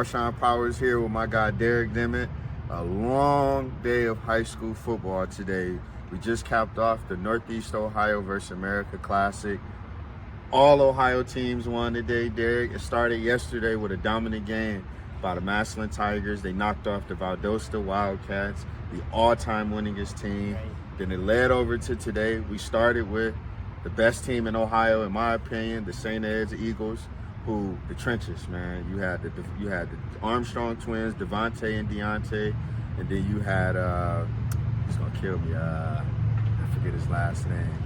Marshawn Powers here with my guy Derek Dimit. A long day of high school football today. We just capped off the Northeast Ohio versus America Classic. All Ohio teams won today, Derek. It started yesterday with a dominant game by the Massillon Tigers. They knocked off the Valdosta Wildcats, the all-time winningest team. Then it led over to today. We started with the best team in Ohio, in my opinion, the St. Ed's Eagles, who, the trenches, man. You had the Armstrong twins, Devontae and Deontay, and then you had, he's gonna kill me, I forget his last name.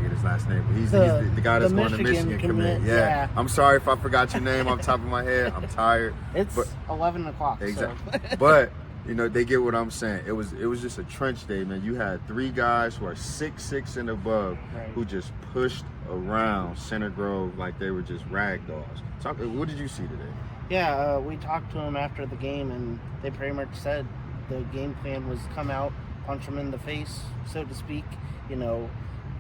But he's the guy that's going to Michigan commit. Yeah. I'm sorry if I forgot your name off the top of my head. I'm tired. It's 11 o'clock. Exactly. So. But, you know, they get what I'm saying. It was just a trench day, man. You had three guys who are 6'6" and above, who just pushed around Center Grove like they were just rag dolls. What did you see today? Yeah, we talked to them after the game, and they pretty much said the game plan was come out, punch them in the face, so to speak, you know,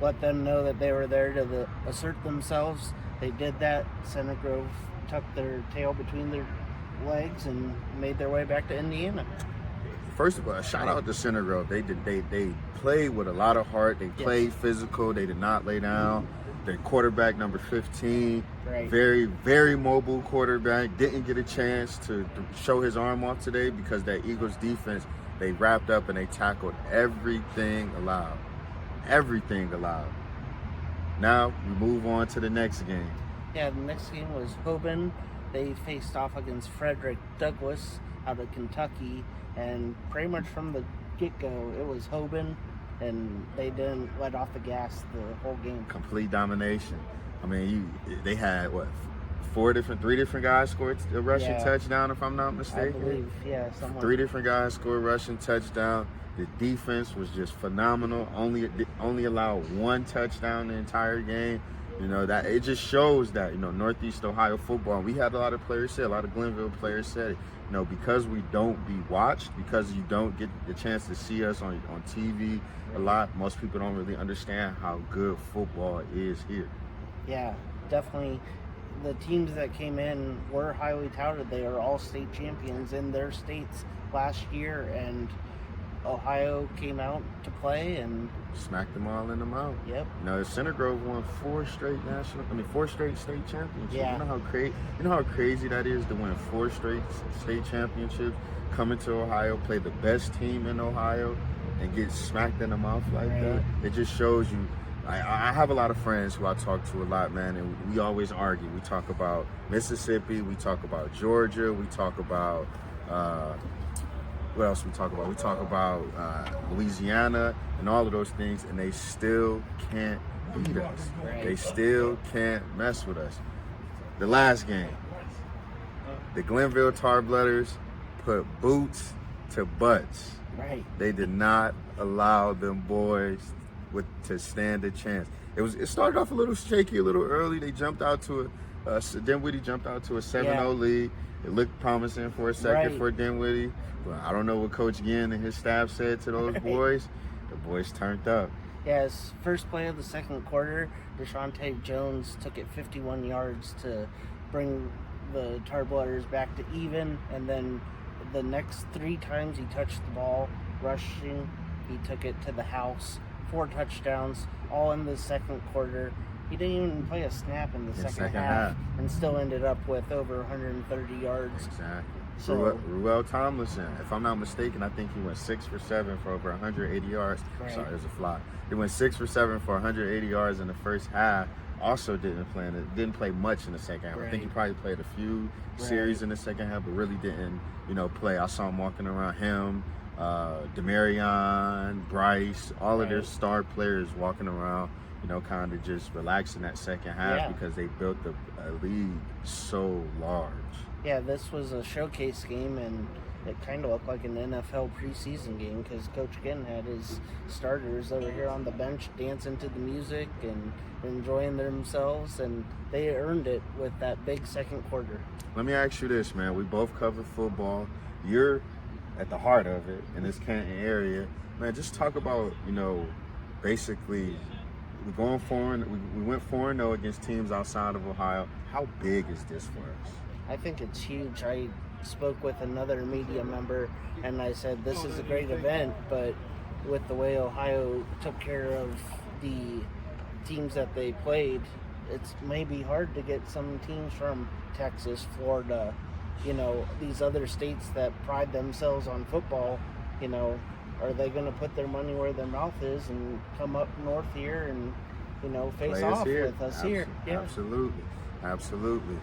let them know that they were there to assert themselves. They did that. Center Grove tucked their tail between their legs and made their way back to Indiana. First of all, shout out to Center Grove. They played with a lot of heart. They played physical. They did not lay down. Their quarterback, number 15, very, very mobile quarterback, didn't get a chance to show his arm off today because that Eagles defense, they wrapped up and they tackled everything allowed. Everything allowed. Now we move on to the next game. Yeah, the next game was Hoban. They faced off against Frederick Douglass out of Kentucky, and pretty much from the get-go, it was Hoban, and they didn't let off the gas the whole game. Complete domination. I mean, they had three different guys scored a rushing touchdown, if I'm not mistaken. I believe, yeah, someone. 3 different guys scored rushing touchdown. The defense was just phenomenal. Only allowed 1 touchdown the entire game. You know, that it just shows that, you know, Northeast Ohio football, we had a lot of players say, a lot of Glenville players said it, you know, because we don't be watched, because you don't get the chance to see us on TV a lot, most people don't really understand how good football is here. Yeah, definitely. The teams that came in were highly touted. They are all state champions in their states last year, and Ohio came out to play and smacked them all in the mouth. Yep. You know, Center Grove won 4 straight state championships. Yeah. You know how crazy that is to win 4 straight state championships, come into Ohio, play the best team in Ohio, and get smacked in the mouth like that. It just shows you. I have a lot of friends who I talk to a lot, man, and we always argue. We talk about Mississippi, we talk about Georgia, we talk about what else we talk about? We talk about Louisiana and all of those things, and they still can't beat us. They still can't mess with us. The last game, the Glenville Tarblooders put boots to butts. They did not allow them boys to stand a chance. It started off a little shaky, a little early. They jumped out to Dinwiddie jumped out to a 7-0 lead. It looked promising for a second for Dinwiddie. But I don't know what Coach Ginn and his staff said to those boys. The boys turned up. Yes, first play of the second quarter, Deshaunte Jones took it 51 yards to bring the Tarblooders back to even, and then the next 3 times he touched the ball, rushing, he took it to the house. 4 touchdowns, all in the second quarter. He didn't even play a snap in the second half and still ended up with over 130 yards. Exactly. So, Ruel Tomlinson, if I'm not mistaken, I think he went 6 for 7 for over 180 yards. Sorry, there's a fly. He went 6 for 7 for 180 yards in the first half. Also didn't play much in the second half. I think he probably played a few series in the second half, but really didn't, you know, play. I saw him walking around, him, Demarion, Bryce, all of their star players walking around, you know, kind of just relaxing that second half because they built a league so large. Yeah, this was a showcase game, and it kind of looked like an NFL preseason game because Coach Ginn had his starters over here on the bench dancing to the music and enjoying themselves, and they earned it with that big second quarter. Let me ask you this, man. We both cover football. You're at the heart of it in this Canton area. Man, just talk about, you know, basically we went 4-0 against teams outside of Ohio. How big is this for us? I think it's huge. I spoke with another media member, and I said this is a great event, but with the way Ohio took care of the teams that they played, it's maybe hard to get some teams from Texas, Florida, these other states that pride themselves on football. Are they going to put their money where their mouth is and come up north here and face off with us here? Yeah. Absolutely.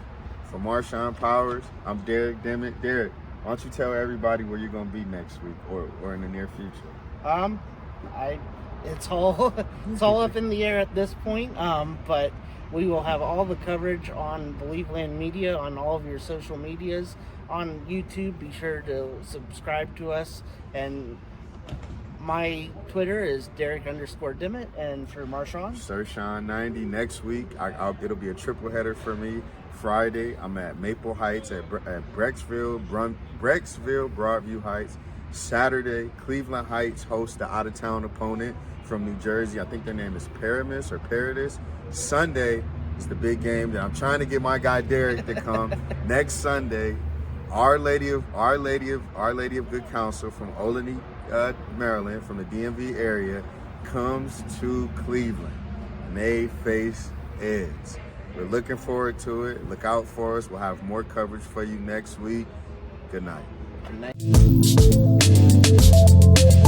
For Marshawn Powers, I'm Derek Dimit. Derek, why don't you tell everybody where you're going to be next week or in the near future? It's all up in the air at this point. But we will have all the coverage on Believeland Media on all of your social medias. On YouTube, be sure to subscribe to us. And my Twitter is Derek_Dimit, and for Marshawn, SirSean90. Next week, it'll be a triple header for me. Friday, I'm at Maple Heights at Brecksville, Broadview Heights. Saturday, Cleveland Heights hosts the out-of-town opponent from New Jersey. I think their name is Paradis. Sunday is the big game that I'm trying to get my guy Derek to come. Next Sunday, Our Lady of Good Counsel from Olney, Maryland, from the DMV area, comes to Cleveland, and they face Eds. We're looking forward to it. Look out for us. We'll have more coverage for you next week. Good night. Good night.